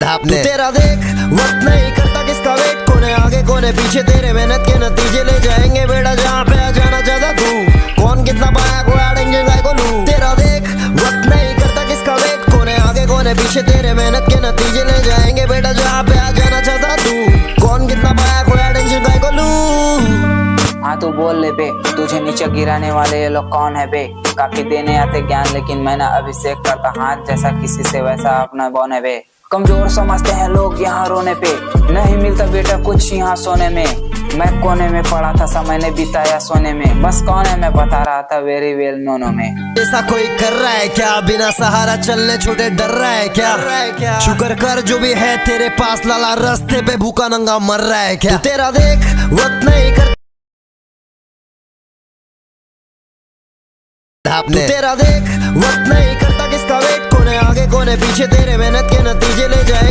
तू तेरा देख वक्त नहीं करता किसका वेट, कोने आगे कोने पीछे तेरे मेहनत के नतीजे ले जाएंगे बेटा जहाँ पे आ जाना चाहता तू। कौन कितना पाया को एडेंगे गाय को लू। तेरा देख वक्त नहीं करता किसका वेट, कोने आगे कोने पीछे तेरे मेहनत के नतीजे ले जाएंगे बेटा जहाँ पे आ जाना चाहता तू। कौन कितना पाया को एडेंगे गाय को लू। हाँ तू बोल ले बे, तुझे नीचे गिराने वाले ये लोग कौन है बे। काफी देने आते ज्ञान लेकिन मैं ना अभिषेक करता हाथ जैसा किसी से वैसा अपना बौन है बे। कमजोर समझते हैं लोग यहाँ रोने पे, नहीं मिलता बेटा कुछ यहाँ सोने में। मैं कोने में पड़ा था समय ने बिताया सोने में, बस कौन है मैं बता रहा था वेरी वेल नोनो में। ऐसा कोई कर रहा है क्या, बिना सहारा चलने छोटे डर रहा है क्या। शुक्र कर जो भी है तेरे पास लाला, रास्ते पे भूखा नंगा मर रहा है क्या। तेरा देख वक्त नहीं कर तेरा देख वक्त नहीं करता किसका वेट, कोने आगे कोने पीछे तेरे मेहनत के नतीजे ले जाए।